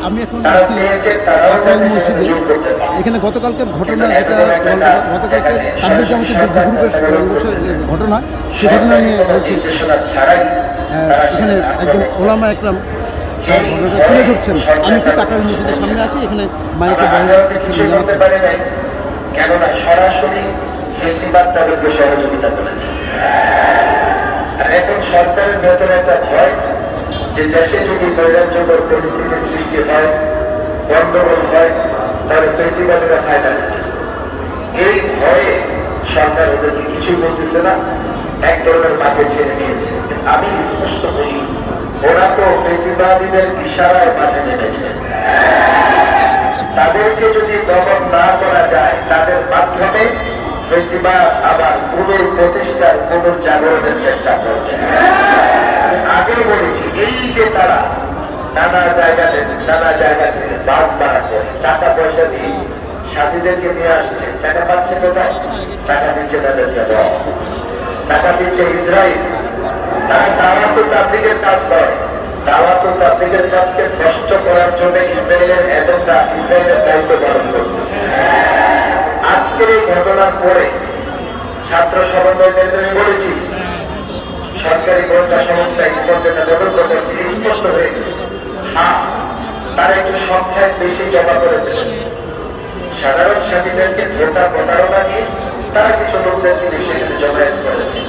আমি এখন মসজিদে এখানে গতকালকে ঘটনা যেটা গতকালকে তাবলিগ জামাতের গ্রুপের ঘটনা সে ঘটনা নিয়ে এখানে একজন ওলামা একরাম ঘটনাটা তুলে ধরছেন। আমি তো টাকার মসজিদের সামনে আছি, এখানে মাইকে কেননা সরাসরি ফেসিবাদ তাদেরকে সহযোগিতা করেছে। আর এখন সরকারের ভেতরে একটা ভয় যে দেশে যদি নৈরাজ্যকর পরিস্থিতির সৃষ্টি হয়, গন্ডগোল হয়, তাহলে ফেসিবাদেরা ফায়দা নেবে। এই ভয়ে সরকার ওদেরকে কিছু বলতেছে না, এক ধরনের মাঠে ছেড়ে নিয়েছে। আমি স্পষ্ট বলি, ওরা তো ফেসিবাদীদের ইশারায় মাঠে নেমেছে। তাদেরকে যদি দমন না করা যায়, তাদের মাধ্যমে ফেসিবাদ আবার পুনঃপ্রতিষ্ঠার পুনর্জাগরণের চেষ্টা করছে। আমি আগে বলেছি, এই যে তারা নানা জায়গা থেকে বাস ভাড়া করে টাকা পয়সা দিয়ে সাথীদেরকে নিয়ে আসছে, টাকা পাচ্ছে কোথায়? টাকা দিচ্ছে তাদেরকে টাকা দিচ্ছে ইসরায়েল। তারা দাওয়াতুল তাবলীগের কাজ করে, দাওয়াতুল তাবলীগের কাজকে নষ্ট করার জন্য ইসরায়েলের এজেন্ডা, ইসরায়েলের দায়িত্ব পালন করবে। আজকের এই ঘটনার পরে ছাত্র সমন্বয় কেন্দ্রে বলেছি, সরকারি গোয়েন্দা সংস্থা ইতিমধ্যে তদন্ত করছে, স্পষ্ট হয়ে গেছে। হ্যাঁ, তারা একটু সংখ্যায় বেশি জমা করে ফেলেছে। সাধারণ সাথীদেরকে ধোঁকা প্রতারণা দিয়ে তারা কিছু লোকদেরকে সেখানে জমায়েত করেছে।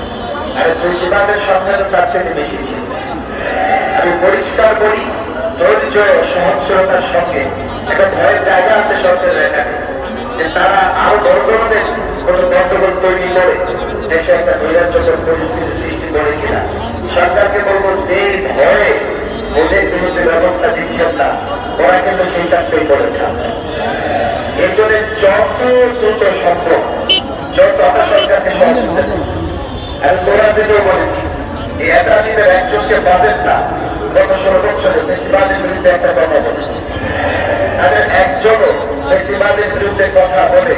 আর ফেসিবাদের সংখ্যা তো তার চেয়ে বেশি ছিল। আমি পরিষ্কার করি, ধৈর্য সহনশীলতার সঙ্গে একটা ভয়ের জায়গা আছে সরকারের এখানে, যে তারা আরো বড় ধরনের কোনো গন্ডগোল তৈরি করে দেশে একটা নৈরাজ্যকর পরিস্থিতির সৃষ্টি করে কিনা। সরকারকে বলবো, যে ভয়ে ওদের বিরুদ্ধে ব্যবস্থা দিচ্ছেন না, ওরা কিন্তু সেই কাজটাই করেছে। এর জন্য যত দ্রুত সম্ভব, যত আমরা সরকারকে সহযোগিতা করি। আমি সোনার দিকেও বলেছি, এই একাধিকের একজনকে বাদেন না। গত 16 বছরে ফেসিবাদের বিরুদ্ধে একটা কথা বলেছি, তাদের একজনও ফেসিবাদের বিরুদ্ধে কথা বলে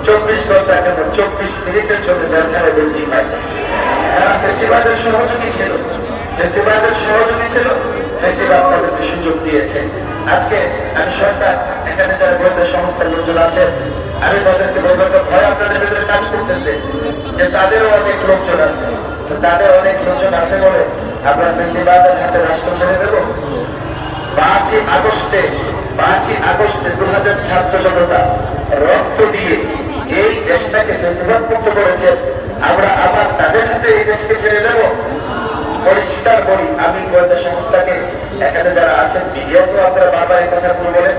24 ঘন্টা কেন 24 মিনিটের জন্য জেলখানায় বন্দী হয়। তারা ফেসিবাদের সহযোগী ছিল, ফেসিবাদ তাদেরকে সুযোগ দিয়েছে। আজকে আমি সরকার, এখানে যারা গোয়েন্দা সংস্থার লোকজন আছে, আমি তাদেরকে বলবো, ভয় আপনাদের ভিতরে কাজ করতেছে যে তাদেরও অনেক লোকজন আছে। তো তাদের অনেক লোকজন আছে বলে আমরা ফেসিবাদের হাতে রাষ্ট্র ছেড়ে দেব? 5ই আগস্টে 2000 ছাত্র জনতা রক্ত দিয়ে যে দেশটাকে ফেসিবাদ মুক্ত করেছে, আমরা আবার তাদের হাতে এই দেশকে ছেড়ে দেব? পরিষ্কার করি, আমি গোয়েন্দা সংস্থাকে, এখানে যারা আছেন মিডিয়াতেও আপনারা বারবার এই কথাগুলো বলেন।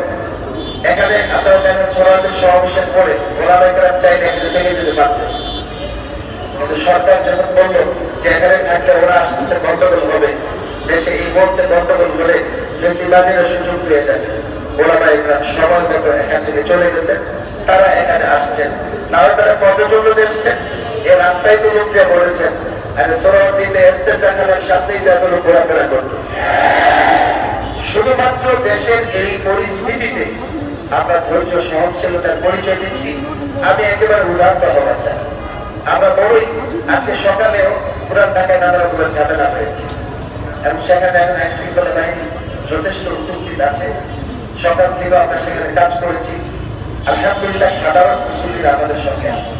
এখানে আপনারা জানেন, সরাসরি সমাবেশের পরে ওলামায়ে কেরাম চাইলে এখানে থেকে যেতে পারতেন, কিন্তু সরকার যখন বলল যে এখানে থাকলে ওরা আসতে গন্ডগোল হবে, দেশে এই মুহূর্তে গন্ডগোল হলে ফেসিবাদের সুযোগ পেয়ে যাবে, ওলামায়ে কেরাম সময় মতো এখান থেকে চলে গেছেন। তারা এখানে আসছেন, নাহলে তারা কতজন লোক এসছেন? এই রাস্তায় তো লোক দিয়ে বলেছেন, আর সোহরাওয়ার্দীতে ইস্তেফতার সামনেই যত লোক ঘোরাফেরা করত। শুধুমাত্র দেশের এই পরিস্থিতিতে আমরা ধৈর্য সহনশীলতার পরিচয় দিচ্ছি। আমি একেবারে উদাহরণ হওয়া চাই। আমরা বড়ই, আজকে সকালেও পুরান ঢাকায় নানা রকমের ঝামেলা হয়েছে এবং সেখানে এখন আইন শৃঙ্খলা বাহিনী যথেষ্ট উপস্থিত আছে। সকাল থেকে আমরা সেখানে কাজ করেছি। আলহামদুলিল্লাহ, সাধারণ উপস্থিতি আমাদের সঙ্গে আছে।